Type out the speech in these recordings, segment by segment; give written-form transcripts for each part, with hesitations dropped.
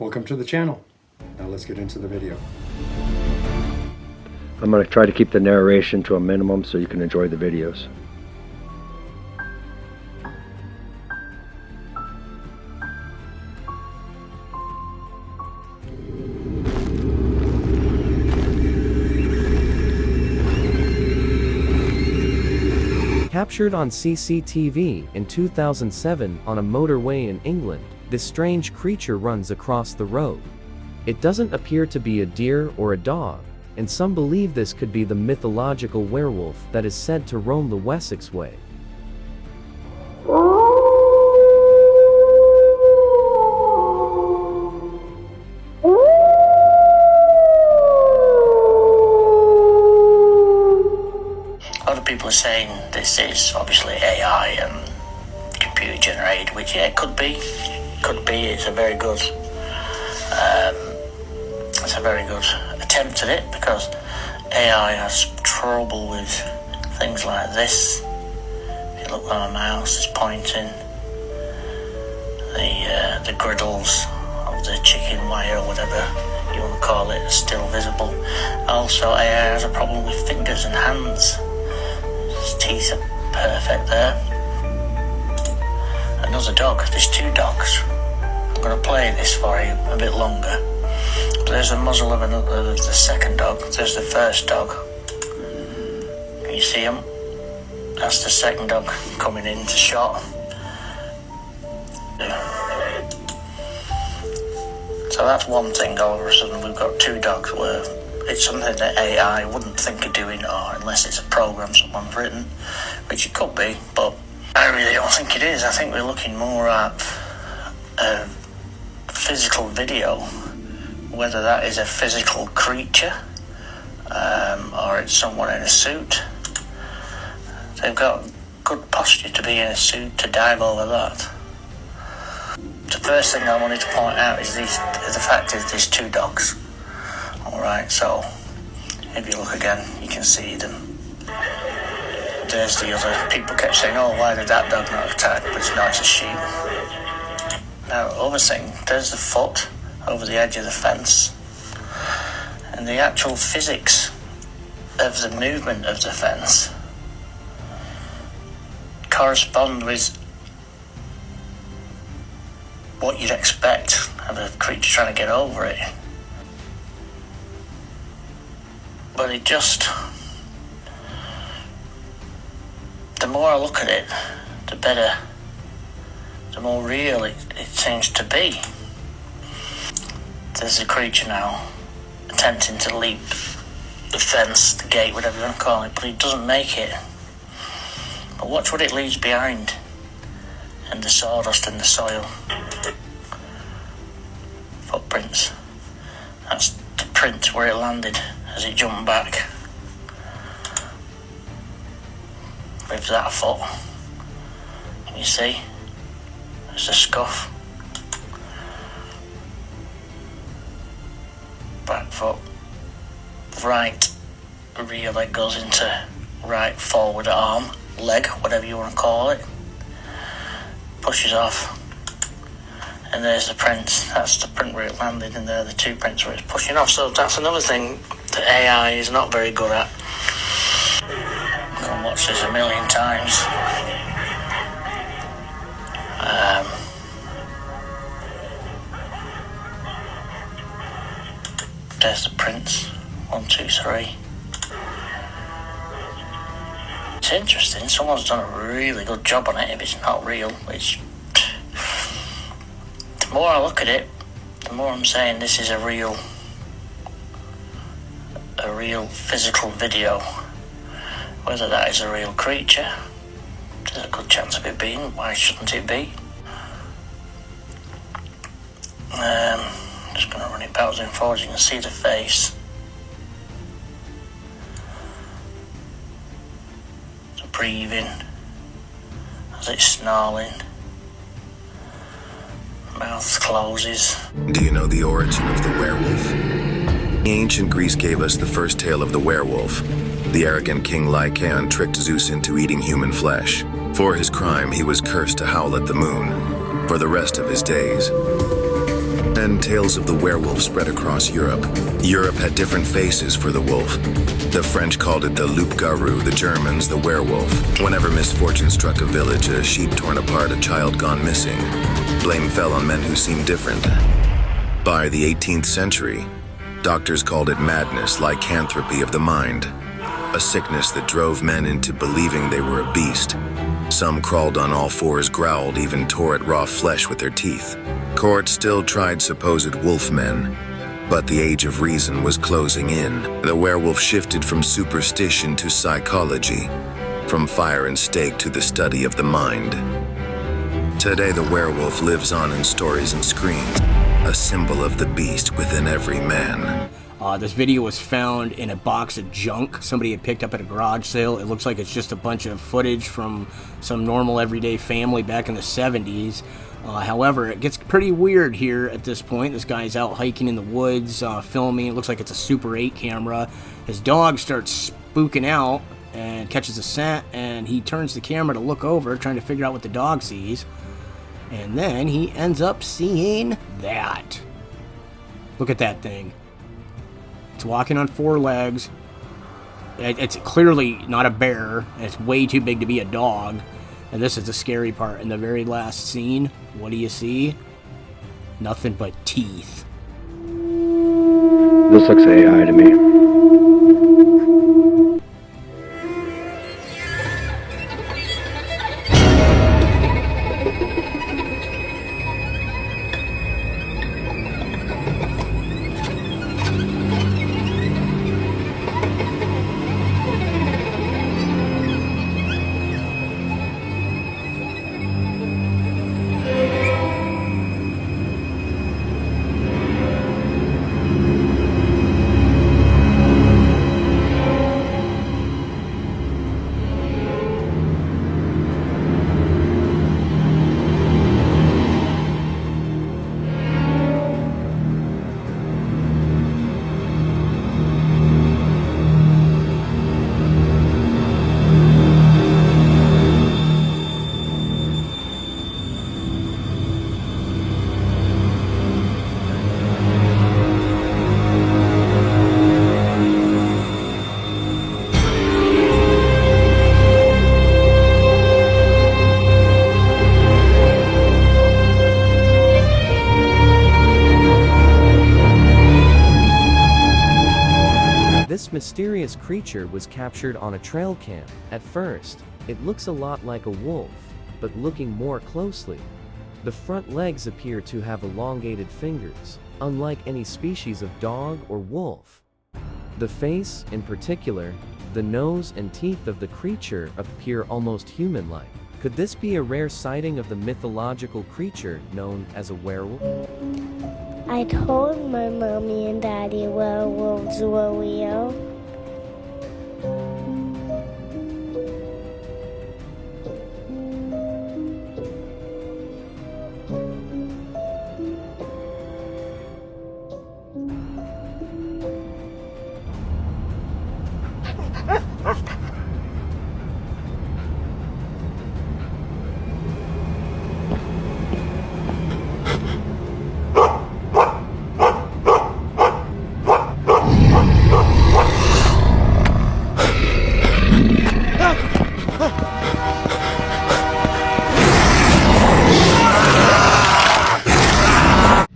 Welcome to the channel. Now let's get into the video. I'm going to try to keep the narration to a minimum so you can enjoy the videos. Captured on CCTV in 2007 on a motorway in England, this strange creature runs across the road. It doesn't appear to be a deer or a dog, and some believe this could be the mythological werewolf that is said to roam the Wessex Way. Other people are saying this is obviously AI and computer generated, which yeah, it could be. It's a very good attempt at it, because AI has trouble with things like this. If you look where my mouse is pointing, the griddles of the chicken wire or whatever you want to call it are still visible. Also, AI has a problem with fingers and hands. His teeth are perfect there. Another dog. There's two dogs. I'm going to play this for you a bit longer. There's the muzzle of the second dog. There's the first dog. Can you see him? That's the second dog coming into shot. So that's one thing. All of a sudden we've got two dogs where it's something that AI wouldn't think of doing, or unless it's a program someone's written, which it could be, but I really don't think it is. I think we're looking more at a physical video, whether that is a physical creature or it's someone in a suit. They've got good posture to be in a suit to dive over that. The first thing I wanted to point out is the fact is there's two dogs. Alright, so if you look again, you can see them. There's the other. People kept saying, oh, why did that dog not attack? But it's not, it's a sheep. Now, other thing, there's the foot over the edge of the fence. And the actual physics of the movement of the fence correspond with what you'd expect of a creature trying to get over it. But it just, the more I look at it, the better, the more real it seems to be. There's a creature now attempting to leap the fence, the gate, whatever you want to call it, but it doesn't make it. But watch what it leaves behind, and the sawdust and the soil. Footprints. That's the print where it landed as it jumped back. With that foot. Can you see? There's a scuff. Back foot. Right rear leg goes into right forward arm, leg, whatever you want to call it. Pushes off. And there's the print. That's the print where it landed, and there are the two prints where it's pushing off. So that's another thing that AI is not very good at. I've watched this a million times. There's the prints. 1, 2, 3. It's interesting. Someone's done a really good job on it. If it's not real, it's. The more I look at it, the more I'm saying this is a real physical video. Whether that is a real creature, there's a good chance of it being. Why shouldn't it be? Just going to run it backwards and forwards. You can see the face. The breathing as it's snarling. Mouth closes. Do you know the origin of the werewolf? Ancient Greece gave us the first tale of the werewolf. The arrogant king Lycaon tricked Zeus into eating human flesh. For his crime, he was cursed to howl at the moon for the rest of his days. and tales of the werewolf spread across Europe. Europe had different faces for the wolf. The French called it the loup-garou, the Germans the werewolf. Whenever misfortune struck a village, a sheep torn apart, a child gone missing, blame fell on men who seemed different. By the 18th century, doctors called it madness, lycanthropy of the mind, a sickness that drove men into believing they were a beast. Some crawled on all fours, growled, even tore at raw flesh with their teeth. Courts still tried supposed wolfmen, but the age of reason was closing in. The werewolf shifted from superstition to psychology, from fire and stake to the study of the mind. Today, the werewolf lives on in stories and screens, a symbol of the beast within every man. This video was found in a box of junk somebody had picked up at a garage sale. It looks like it's just a bunch of footage from some normal everyday family back in the 70s. However, it gets pretty weird here at this point. This guy's out hiking in the woods, filming. It looks like it's a Super 8 camera. His dog starts spooking out and catches a scent, and he turns the camera to look over, trying to figure out what the dog sees. And then he ends up seeing that. Look at that thing. It's walking on 4 legs. It's clearly not a bear. It's way too big to be a dog. And this is the scary part. In the very last scene, what do you see? Nothing but teeth. This looks AI to me. This mysterious creature was captured on a trail cam. At first, it looks a lot like a wolf, but looking more closely, the front legs appear to have elongated fingers, unlike any species of dog or wolf. The face, in particular, the nose and teeth of the creature appear almost human-like. Could this be a rare sighting of the mythological creature known as a werewolf? I told my mommy and daddy werewolves were real.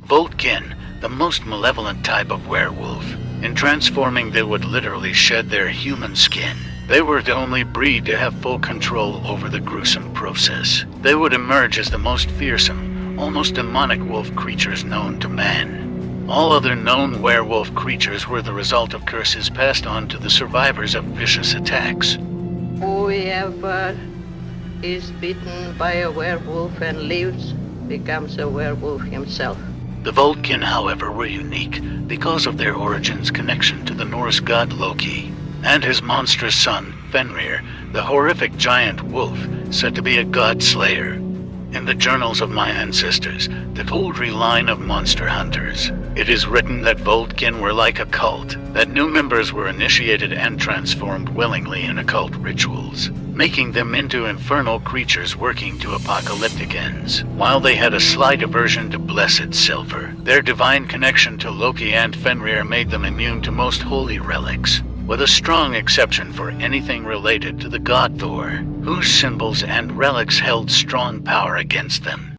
Vulkin, the most malevolent type of werewolf. In transforming, they would literally shed their human skin. They were the only breed to have full control over the gruesome process. They would emerge as the most fearsome, almost demonic wolf creatures known to man. All other known werewolf creatures were the result of curses passed on to the survivors of vicious attacks. Whoever is bitten by a werewolf and lives becomes a werewolf himself. The Vulkin, however, were unique because of their origin's connection to the Norse god Loki and his monstrous son, Fenrir, the horrific giant wolf said to be a god slayer. In the journals of my ancestors, the Voldry line of monster hunters, it is written that Vulkin were like a cult, that new members were initiated and transformed willingly in occult rituals. making them into infernal creatures working to apocalyptic ends. While they had a slight aversion to blessed silver, their divine connection to Loki and Fenrir made them immune to most holy relics, with a strong exception for anything related to the god Thor, whose symbols and relics held strong power against them.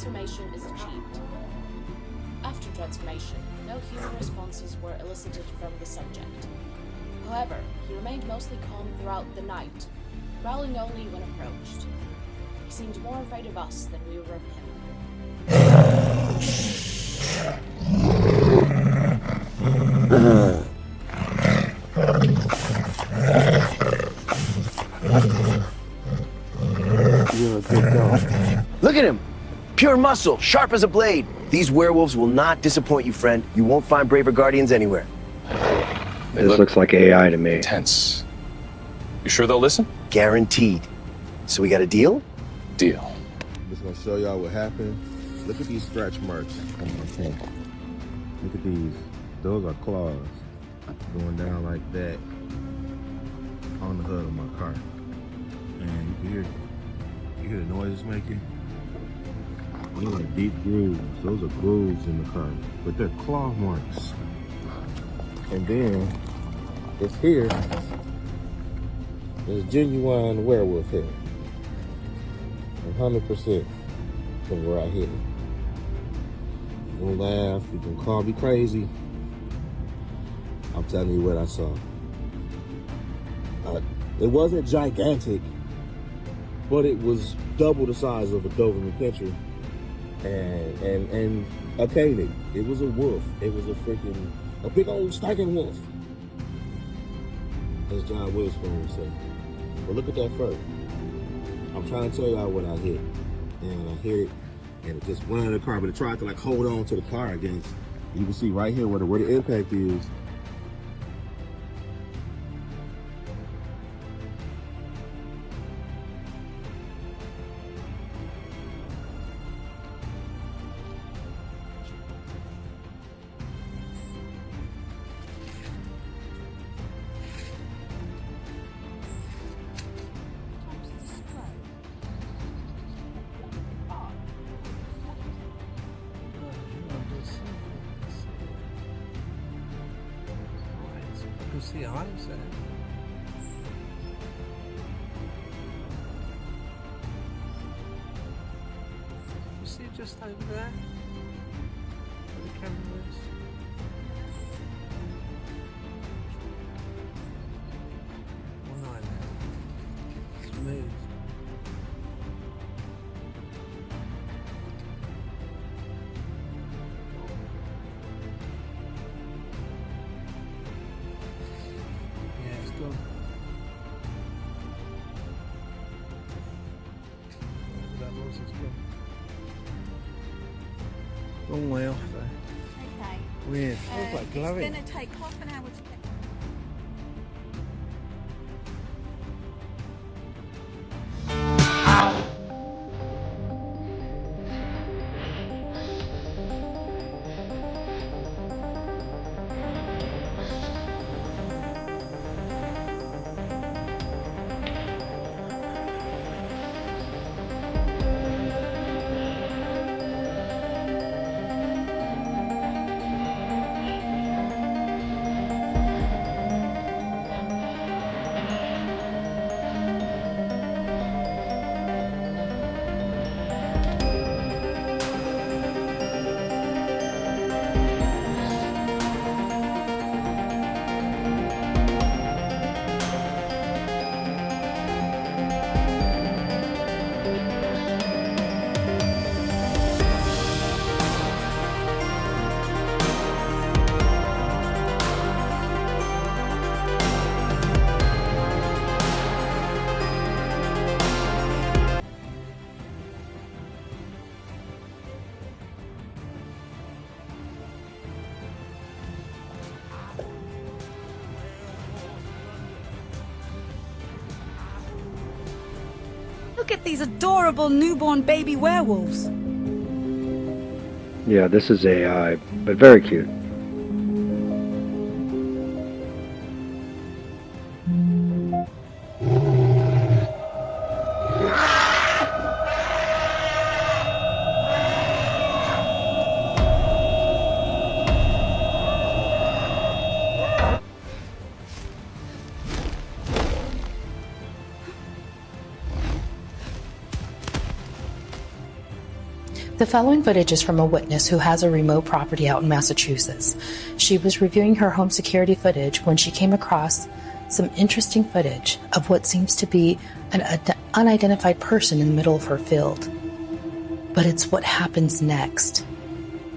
transformation is achieved. After transformation, no human responses were elicited from the subject. However, he remained mostly calm throughout the night, growling only when approached. He seemed more afraid of us than we were of him. Look at him! Pure muscle, sharp as a blade. These werewolves will not disappoint you, friend. You won't find braver guardians anywhere. This looks like AI to me. Tense. You sure they'll listen? Guaranteed. So we got a deal? Deal. I'm just gonna show y'all what happened. Look at these scratch marks on my tank. Look at these. Those are claws going down like that on the hood of my car. And you hear the noise it's making? Those are deep grooves. Those are grooves in the car, but they're claw marks. And then it's here. There's genuine werewolf hair. 100% from where I hit it. You can laugh, you can call me crazy. I'm telling you what I saw. It wasn't gigantic, but it was double the size of a Dogman picture and a Koenig. It was a wolf. It was a big old stinking wolf, as John Witherspoon would say. But look at that fur. I'm trying to tell y'all what I hit, and I hit it, and it just went under the car, but it tried to like hold on to the car against. You can see right here where the impact is. can see eyes there. You see it just over there? Where the camera is? One eye there. It's moved. Yeah, it's gone. Whatever that was, it's gone. Long way off there. Okay. Weird. Looks like glowing. It's going to take half an hour to get. Look at these adorable newborn baby werewolves. Yeah, this is AI, but very cute. The following footage is from a witness who has a remote property out in Massachusetts. She was reviewing her home security footage when she came across some interesting footage of what seems to be an unidentified person in the middle of her field. But it's what happens next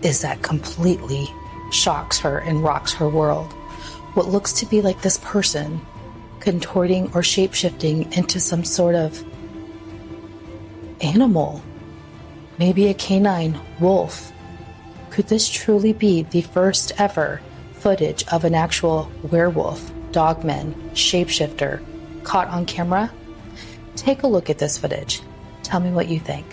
is that completely shocks her and rocks her world. What looks to be like this person contorting or shape-shifting into some sort of animal. Maybe a canine wolf. Could this truly be the first ever footage of an actual werewolf, dogman, shapeshifter caught on camera? Take a look at this footage. Tell me what you think.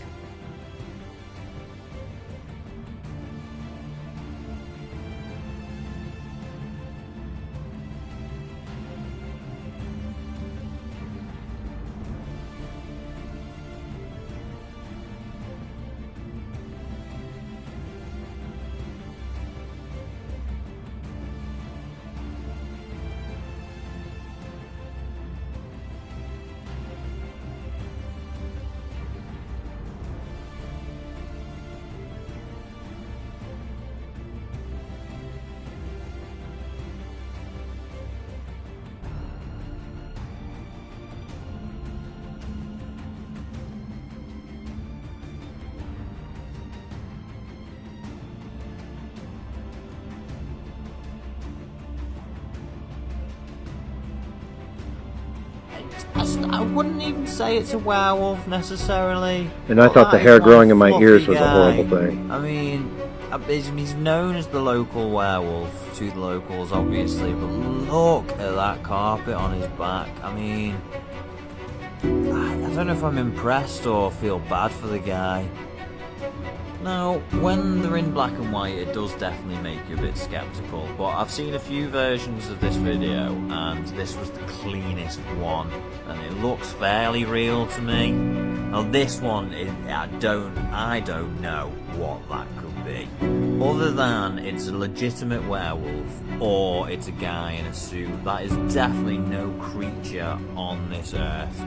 I wouldn't even say it's a werewolf necessarily. And I thought the hair growing in my ears was a horrible thing. I mean, he's known as the local werewolf to the locals, obviously, but look at that carpet on his back. I mean, I don't know if I'm impressed or feel bad for the guy. Now, when they're in black and white, it does definitely make you a bit skeptical, but I've seen a few versions of this video, and this was the cleanest one, and it looks fairly real to me. Now, this one, I don't know what that could be. Other than it's a legitimate werewolf or it's a guy in a suit, that is definitely no creature on this earth.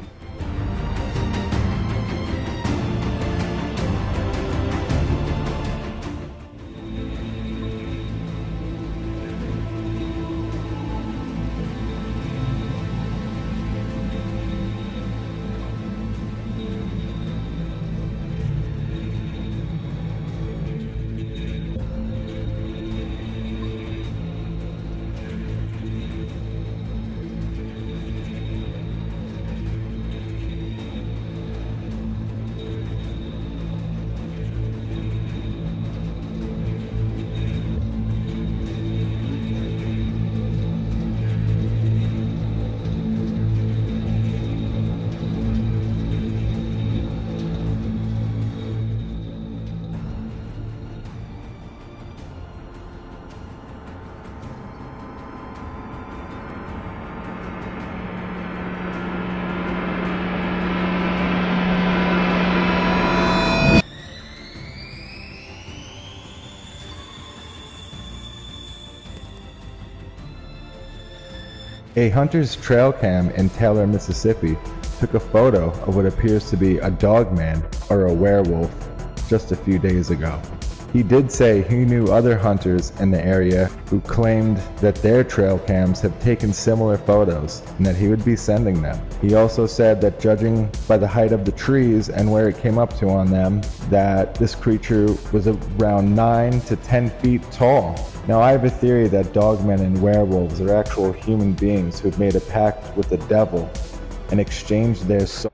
A hunter's trail cam in Taylor, Mississippi took a photo of what appears to be a dogman or a werewolf just a few days ago. He did say he knew other hunters in the area who claimed that their trail cams have taken similar photos and that he would be sending them. He also said that judging by the height of the trees and where it came up to on them, that this creature was around 9 to 10 feet tall. Now I have a theory that dogmen and werewolves are actual human beings who have made a pact with the devil and exchanged their soul.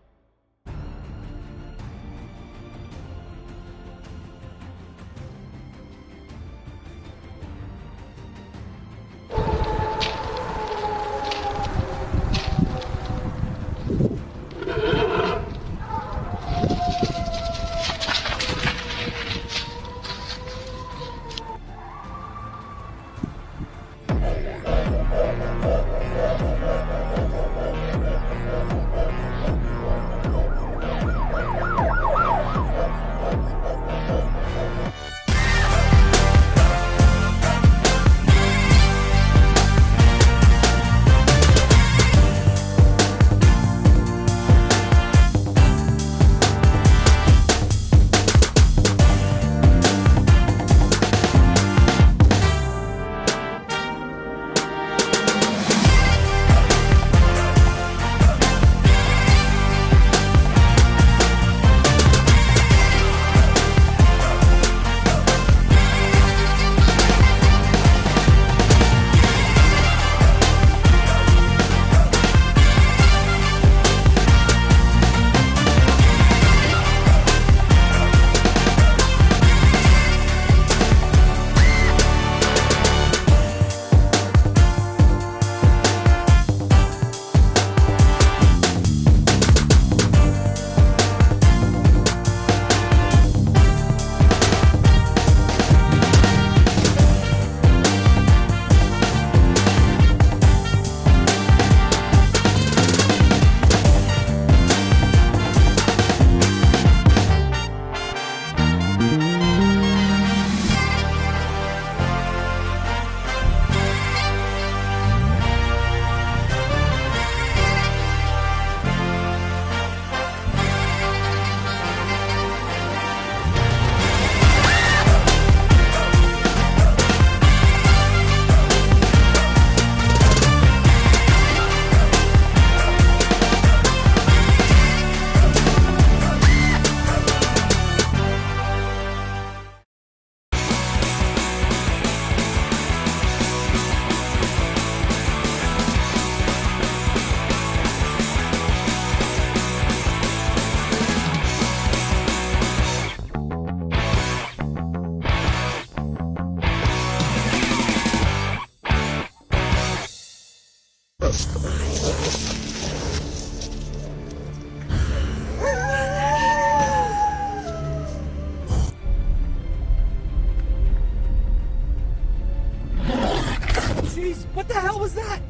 Jeez, what the hell was that?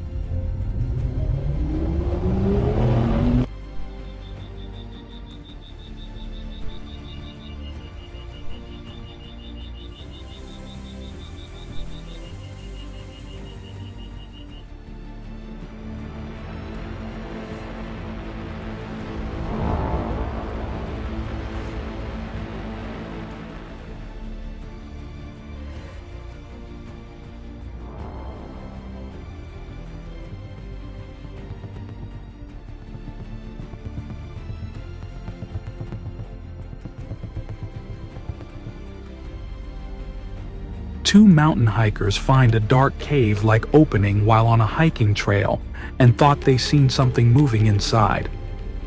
two mountain hikers find a dark cave-like opening while on a hiking trail and thought they seen something moving inside.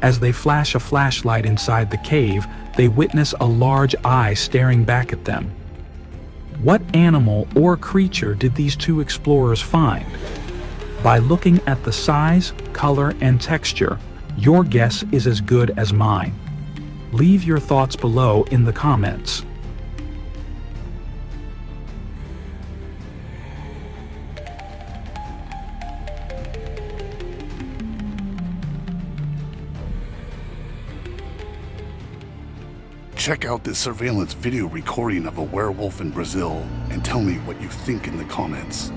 As they flash a flashlight inside the cave, they witness a large eye staring back at them. What animal or creature did these two explorers find? By looking at the size, color, and texture, your guess is as good as mine. Leave your thoughts below in the comments. Check out this surveillance video recording of a werewolf in Brazil and tell me what you think in the comments.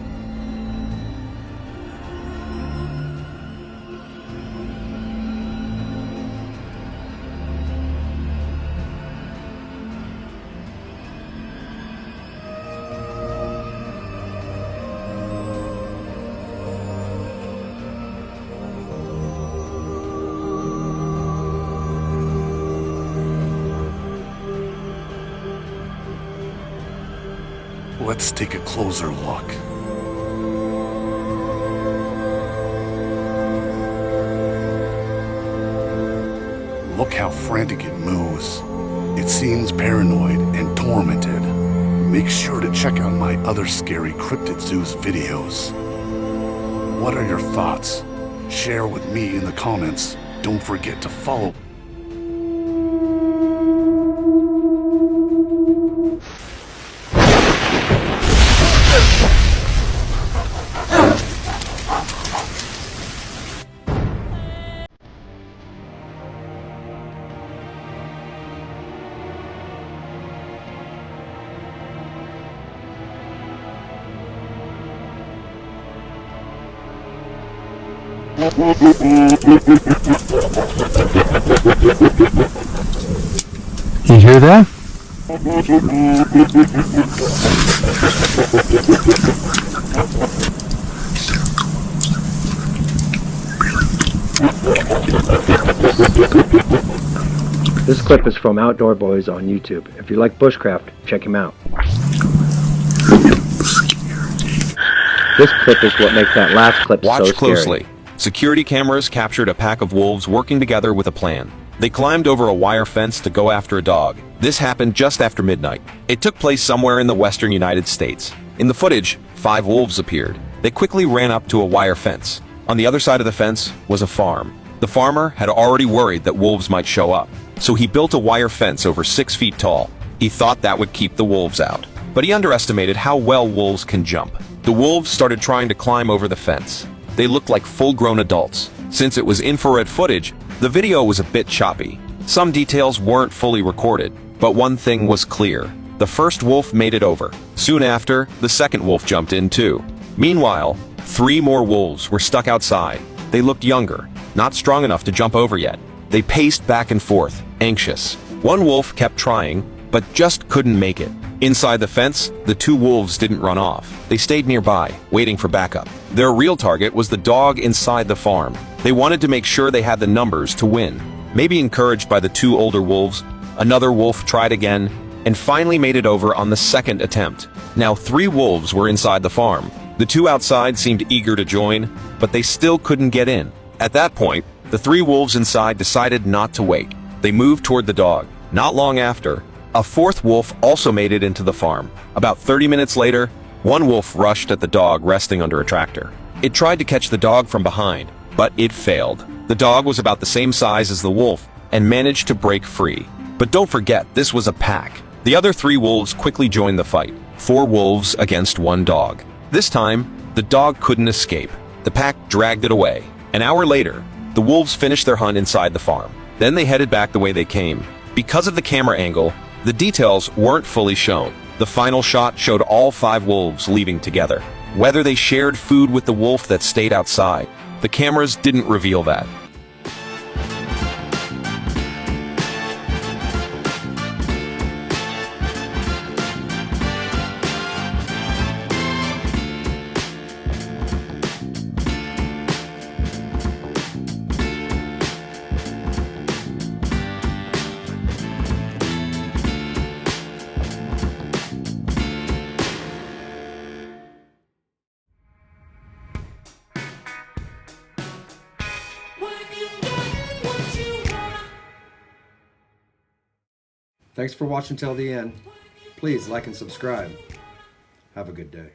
Let's take a closer look. Look how frantic it moves. It seems paranoid and tormented. Make sure to check out my other scary cryptid zoos videos. What are your thoughts? Share with me in the comments. Don't forget to follow. You hear that? This clip is from Outdoor Boys on YouTube. If you like bushcraft, check him out. This clip is what makes that last clip so scary. Watch closely. Security cameras captured a pack of wolves working together with a plan. They climbed over a wire fence to go after a dog. This happened just after midnight. It took place somewhere in the western United States. In the footage, 5 wolves appeared. They quickly ran up to a wire fence. On the other side of the fence was a farm. The farmer had already worried that wolves might show up, so he built a wire fence over 6 feet tall. He thought that would keep the wolves out, but he underestimated how well wolves can jump. The wolves started trying to climb over the fence. They looked like full-grown adults. Since it was infrared footage, the video was a bit choppy. Some details weren't fully recorded, but one thing was clear. The first wolf made it over. Soon after, the second wolf jumped in too. Meanwhile, 3 more wolves were stuck outside. They looked younger, not strong enough to jump over yet. They paced back and forth, anxious. One wolf kept trying, but just couldn't make it. Inside the fence, the 2 wolves didn't run off. They stayed nearby, waiting for backup. Their real target was the dog inside the farm. They wanted to make sure they had the numbers to win. Maybe encouraged by the 2 older wolves, another wolf tried again, and finally made it over on the second attempt. Now 3 wolves were inside the farm. The 2 outside seemed eager to join, but they still couldn't get in. At that point, the 3 wolves inside decided not to wait. They moved toward the dog. Not long after, a 4th wolf also made it into the farm. About 30 minutes later, one wolf rushed at the dog resting under a tractor. It tried to catch the dog from behind, but it failed. The dog was about the same size as the wolf and managed to break free. But don't forget, this was a pack. The other 3 wolves quickly joined the fight. 4 wolves against 1 dog. This time, the dog couldn't escape. The pack dragged it away. An hour later, the wolves finished their hunt inside the farm. Then they headed back the way they came. Because of the camera angle, the details weren't fully shown. The final shot showed all 5 wolves leaving together. Whether they shared food with the wolf that stayed outside, the cameras didn't reveal that. Thanks for watching till the end. Please like and subscribe. Have a good day.